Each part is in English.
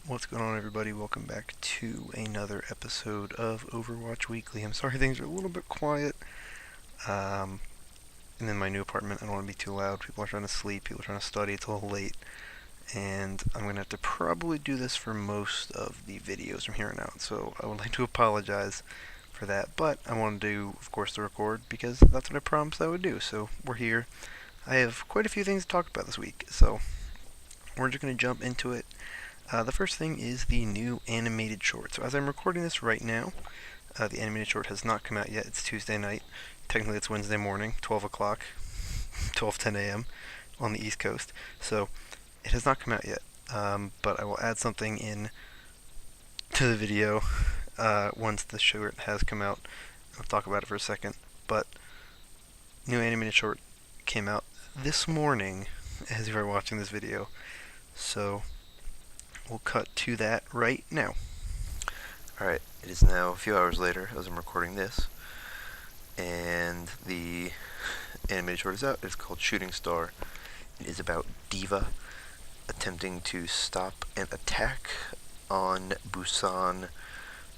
What's going on, everybody? Welcome back to another episode of Overwatch Weekly. I'm sorry things are a little bit quiet. Um, and in my new apartment, I don't want to be too loud. People are trying to sleep, people are trying to study. It's a little late. And I'm going to have to probably do this for most of the videos from here on out. So I would like to apologize for that. But I wanted to, of course, to record because that's what I promised I would do. So we're here. I have quite a few things to talk about this week. So we're just going to jump into it. The first thing is the new animated short. So as I'm recording this right now, the animated short has not come out yet. It's Tuesday night. Technically it's Wednesday morning, 12 o'clock, 12:10 a.m. on the East Coast. So it has not come out yet. But I will add something in to the video once the short has come out. I'll talk about it for a second. But new animated short came out this morning as you are watching this video. So we'll cut to that right now. Alright, it is now a few hours later as I'm recording this, and the animated short is out. It's called Shooting Star. It is about D.Va attempting to stop an attack on Busan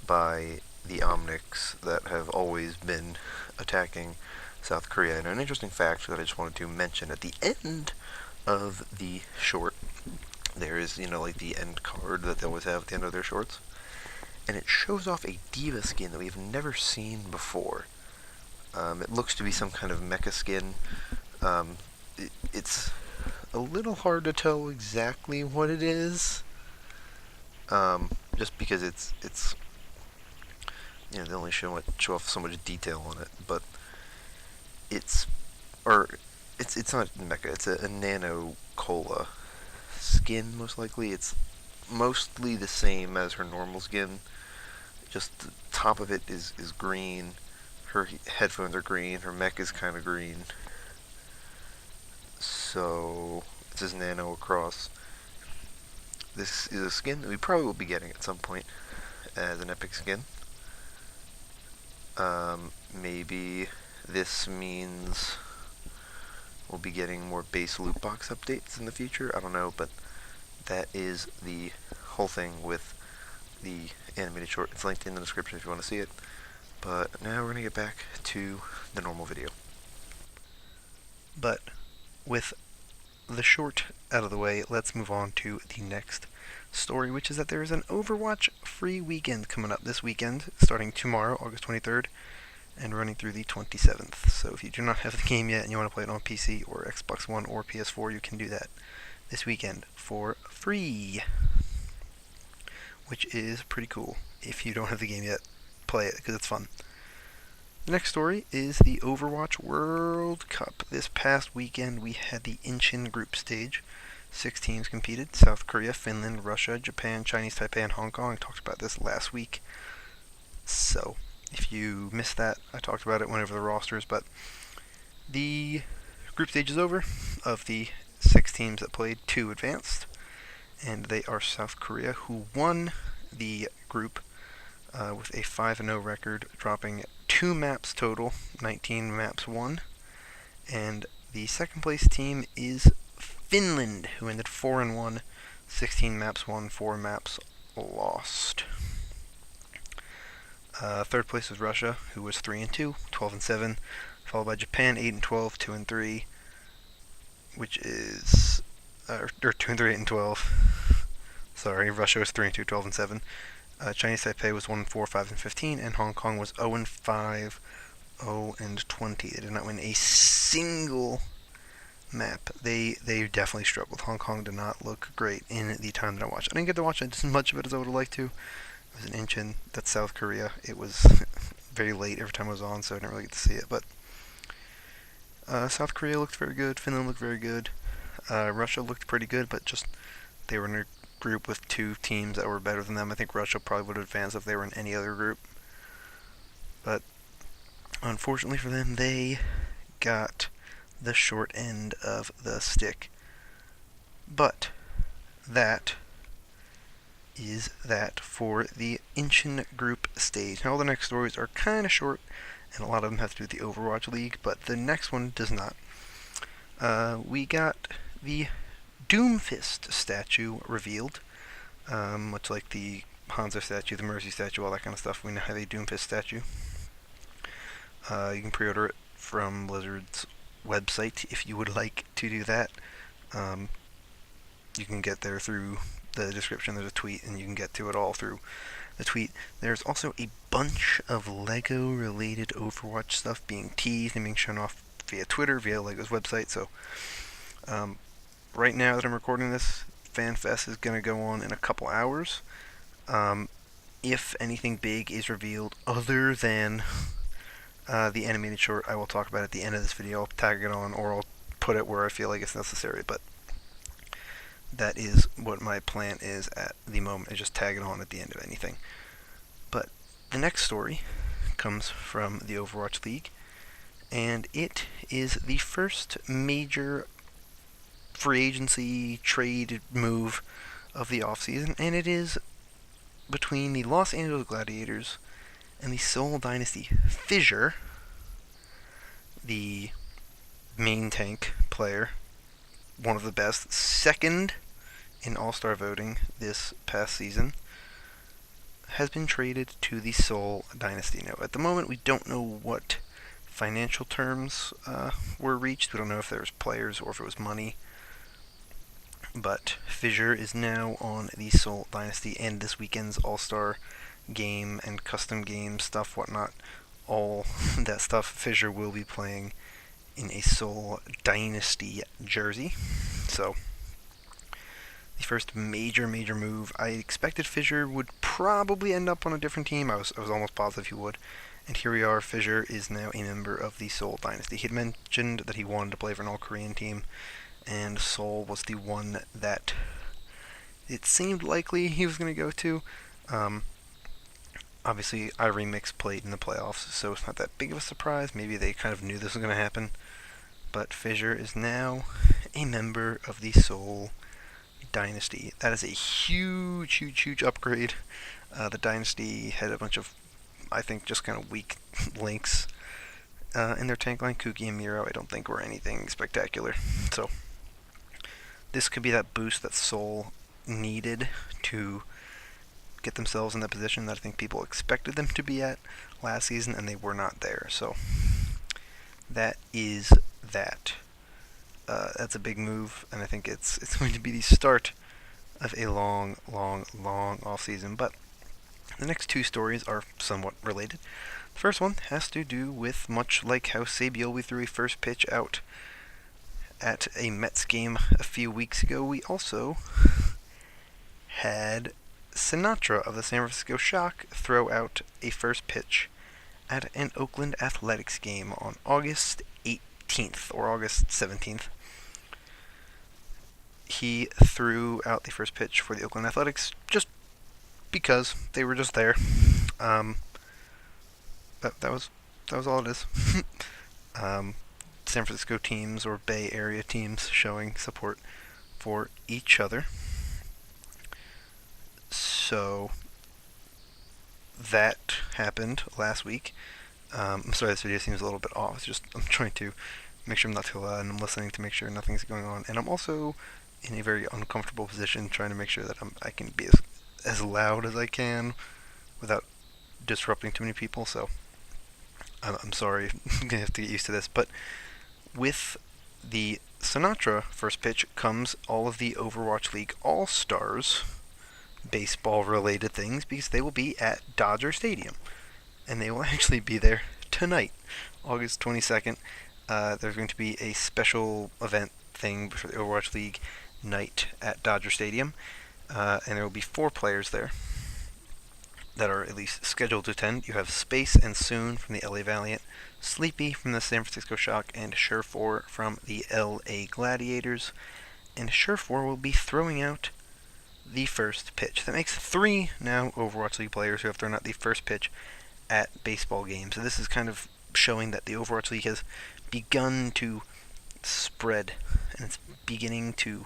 by the Omnics that have always been attacking South Korea. And an interesting fact that I just wanted to mention at the end of the short, there is, like the end card that they always have at the end of their shorts. And it shows off a D.Va skin that we've never seen before. It looks to be some kind of mecha skin. It's a little hard to tell exactly what it is. Just because it's they only show off so much detail on it. But it's not mecha, it's a nano cola skin, most likely. It's mostly the same as her normal skin, just the top of it is green, her headphones are green, her mech is kind of green, so it says nano across. This is a skin that we probably will be getting at some point as an epic skin. Maybe this means we'll be getting more base loot box updates in the future, I don't know, but that is the whole thing with the animated short. It's linked in the description if you want to see it. But now we're going to get back to the normal video. But with the short out of the way, let's move on to the next story, which is that there is an Overwatch free weekend coming up this weekend, starting tomorrow, August 23rd, and running through the 27th. So if you do not have the game yet and you want to play it on PC or Xbox One or PS4, you can do that this weekend for free, which is pretty cool. If you don't have the game yet, play it because it's fun. The next story is the Overwatch World Cup. This past weekend we had the Incheon group stage. 6 teams competed: South Korea, Finland, Russia, Japan, Chinese Taipei, and Hong Kong. I talked about this last week. So if you missed that, I talked about it, went over the rosters, but the group stage is over. Of the 6 teams that played, 2 advanced, and they are South Korea, who won the group with a 5-0 record, dropping 2 maps total, 19 maps won. And the second place team is Finland, who ended 4-1, 16 maps won, 4 maps lost. Third place was Russia, who was 3-2, 12-7, followed by Japan, 8-12, 2-3, which is 2-3, 8-12. Sorry, Russia was 3-2, 12-7. Chinese Taipei was 1-4, 5-15, and Hong Kong was 0-5, 0-20. They did not win a single map. They definitely struggled. Hong Kong did not look great in the time that I watched. I didn't get to watch as much of it as I would have liked to. It was in Incheon, that's South Korea. It was very late every time it was on, so I didn't really get to see it. But South Korea looked very good. Finland looked very good. Russia looked pretty good, but just they were in a group with 2 teams that were better than them. I think Russia probably would have advanced if they were in any other group. But unfortunately for them, they got the short end of the stick. But that is that for the Incheon group stage. Now all the next stories are kind of short, and a lot of them have to do with the Overwatch League, but the next one does not. We got the Doomfist statue revealed. much like the Hanzo statue, the Mercy statue, all that kind of stuff. We now have a Doomfist statue. You can pre-order it from Blizzard's website if you would like to do that. You can get there through the description. There's a tweet, and you can get to it all through the tweet. There's also a bunch of Lego-related Overwatch stuff being teased and being shown off via Twitter, via Lego's website. So, right now that I'm recording this, FanFest is going to go on in a couple hours. If anything big is revealed other than the animated short, I will talk about it at the end of this video. I'll tag it on, or I'll put it where I feel like it's necessary, but that is what my plan is at the moment, is just tag it on at the end of anything. But the next story comes from the Overwatch League, and it is the first major free agency trade move of the offseason, and it is between the Los Angeles Gladiators and the Seoul Dynasty. Fissure, the main tank player, one of the best, second in All-Star voting this past season, has been traded to the Seoul Dynasty. Now, at the moment, we don't know what financial terms were reached. We don't know if there was players or if it was money. But Fissure is now on the Seoul Dynasty, and this weekend's All-Star game and custom game stuff, whatnot, all that stuff, Fissure will be playing in a Seoul Dynasty jersey. So, the first major move. I expected Fissure would probably end up on a different team. I was almost positive he would. And here we are. Fissure is now a member of the Seoul Dynasty. He had mentioned that he wanted to play for an all-Korean team, and Seoul was the one that it seemed likely he was going to go to. Obviously, iRemix played in the playoffs, so it's not that big of a surprise. Maybe they kind of knew this was going to happen. But Fissure is now a member of the Seoul Dynasty. That is a huge upgrade. The Dynasty had a bunch of, I think, just kind of weak links in their tank line. Kuki and Miro, I don't think, were anything spectacular. So, this could be that boost that Seoul needed to get themselves in that position that I think people expected them to be at last season, and they were not there. So, that is that. That's a big move, and I think it's going to be the start of a long off-season. But the next two stories are somewhat related. The first one has to do with, much like how Sabioli threw a first pitch out at a Mets game a few weeks ago, we also had Sinatra of the San Francisco Shock throw out a first pitch at an Oakland Athletics game on August 18th or August 17th. He threw out the first pitch for the Oakland Athletics just because they were just there. That was all it is. San Francisco teams or Bay Area teams showing support for each other. So that happened last week. I'm sorry, this video seems a little bit off. I'm trying to make sure I'm not too loud, and I'm listening to make sure nothing's going on. And I'm also in a very uncomfortable position, trying to make sure that I can be as loud as I can without disrupting too many people. So I'm sorry, I'm gonna have to get used to this. But with the Sinatra first pitch comes all of the Overwatch League All-Stars baseball-related things, because they will be at Dodger Stadium, and they will actually be there tonight, August 22nd. There's going to be a special event thing for the Overwatch League night at Dodger Stadium, and there will be 4 players there that are at least scheduled to attend. You have Space and Soon from the LA Valiant, Sleepy from the San Francisco Shock, and Surefour from the LA Gladiators. And Surefour will be throwing out the first pitch. That makes 3 now Overwatch League players who have thrown out the first pitch at baseball games. So this is kind of showing that the Overwatch League has begun to spread, and it's beginning to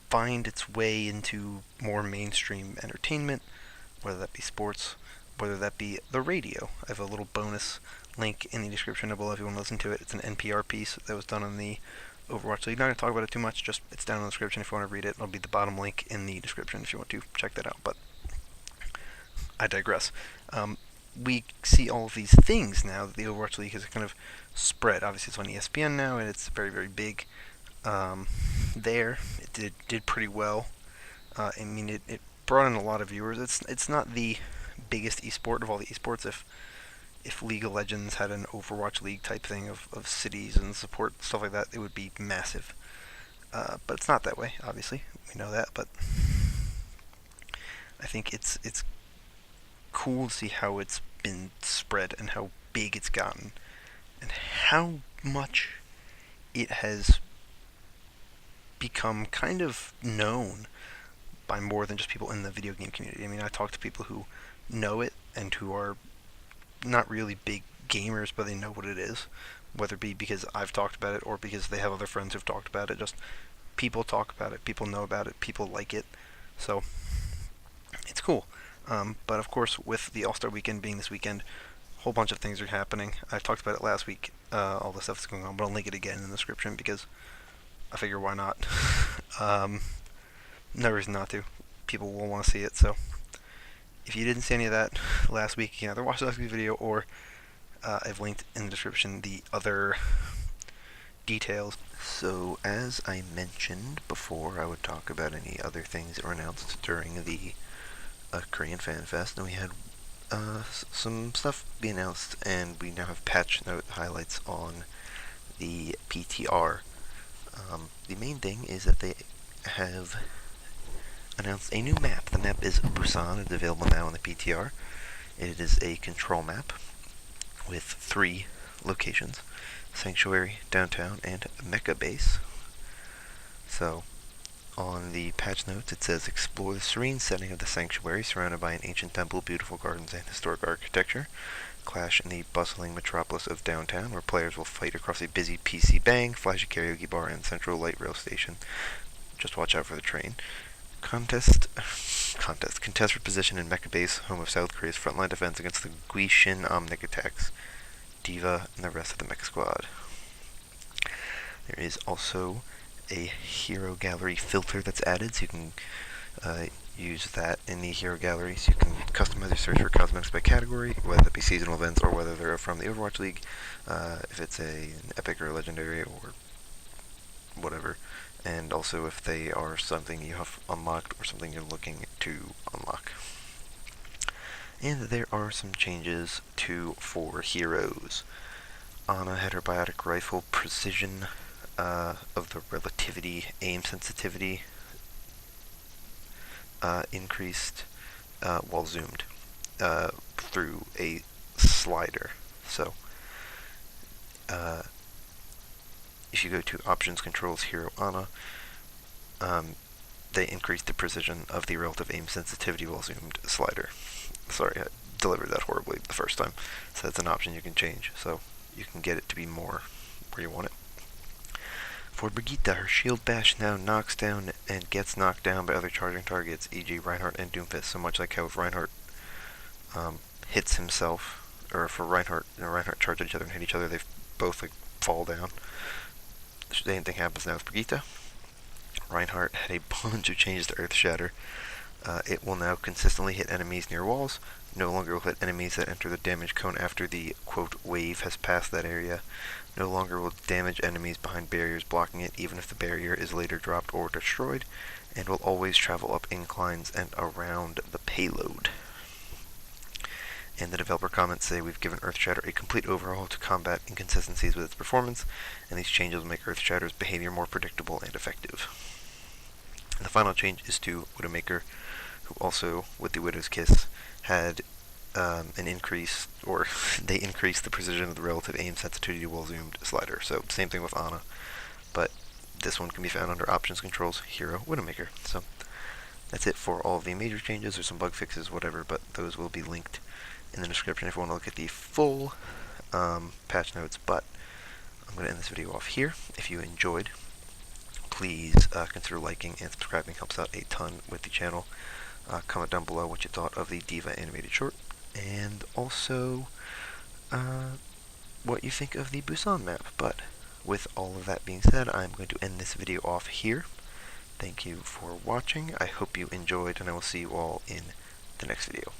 find its way into more mainstream entertainment, whether that be sports, whether that be the radio. I have a little bonus link in the description below if you want to listen to it. It's an NPR piece that was done on the Overwatch League. Not going to talk about it too much, just it's down in the description if you want to read it. It'll be the bottom link in the description if you want to check that out, but I digress. We see all of these things now that the Overwatch League has kind of spread. Obviously, it's on ESPN now, and it's very, very big. There, it did pretty well. I mean, it brought in a lot of viewers. It's not the biggest esport of all the esports. If League of Legends had an Overwatch League type thing of cities and support stuff like that, it would be massive. But it's not that way. Obviously, we know that. But I think it's cool to see how it's been spread and how big it's gotten, and how much it has become kind of known by more than just people in the video game community. I mean, I talk to people who know it and who are not really big gamers, but they know what it is, whether it be because I've talked about it or because they have other friends who've talked about it. Just people talk about it, people know about it, people like it, so it's cool. But of course, with the All-Star Weekend being this weekend, a whole bunch of things are happening. I talked about it last week, all the stuff that's going on, but I'll link it again in the description because I figure why not. No reason not to. People will want to see it, so if you didn't see any of that last week, you can either watch the last week's video or I've linked in the description the other details. So, as I mentioned before, I would talk about any other things that were announced during the Korean Fan Fest, and we had some stuff be announced, and we now have patch note highlights on the PTR. The main thing is that they have announced a new map. The map is Busan. It's available now on the PTR. It is a control map with 3 locations: Sanctuary, Downtown, and Mecha Base. So, on the patch notes it says, explore the serene setting of the Sanctuary, surrounded by an ancient temple, beautiful gardens, and historic architecture. Clash in the bustling metropolis of Downtown, where players will fight across a busy PC Bang, flashy karaoke bar, and central light rail station. Just watch out for the train. Contest for position in Mecha Base, home of South Korea's frontline defense against the Guishin Omnic attacks. D.Va and the rest of the Mecha Squad. There is also a hero gallery filter that's added, so you can use that in the hero gallery, so you can customize your search for cosmetics by category, whether it be seasonal events or whether they're from the Overwatch League, if it's an epic or a legendary or whatever, and also if they are something you have unlocked or something you're looking to unlock. And there are some changes for heroes. Ana had her biotic rifle precision of the relativity aim sensitivity increased while zoomed through a slider. So if you go to Options Controls Hero Ana, they increased the precision of the relative aim sensitivity while zoomed slider. Sorry, I delivered that horribly the first time. So that's an option you can change, so you can get it to be more where you want it. For Brigitte, her shield bash now knocks down and gets knocked down by other charging targets, e.g. Reinhardt and Doomfist, so much like how if Reinhardt hits himself, or for Reinhardt and Reinhardt charge each other and hit each other, they both fall down. The same thing happens now with Brigitte. Reinhardt had a bunch of changes to Earth Shatter. It will now consistently hit enemies near walls, no longer will hit enemies that enter the damage cone after the, quote, wave has passed that area, no longer will damage enemies behind barriers blocking it, even if the barrier is later dropped or destroyed, and will always travel up inclines and around the payload. And the developer comments say, we've given Earthshatter a complete overhaul to combat inconsistencies with its performance, and these changes will make Earthshatter's behavior more predictable and effective. And the final change is to Widowmaker, who also, with the Widow's Kiss, had an increase, or they increased the precision of the relative aim sensitivity while zoomed slider. So same thing with Ana, but this one can be found under Options Controls Hero Widowmaker. So that's it for all of the major changes. There's some bug fixes, whatever, but those will be linked in the description if you want to look at the full patch notes. But I'm going to end this video off here. If you enjoyed, please consider liking and subscribing. Helps out a ton with the channel. Comment down below what you thought of the DVa Animated short, and also what you think of the Busan map. But with all of that being said, I'm going to end this video off here. Thank you for watching. I hope you enjoyed, and I will see you all in the next video.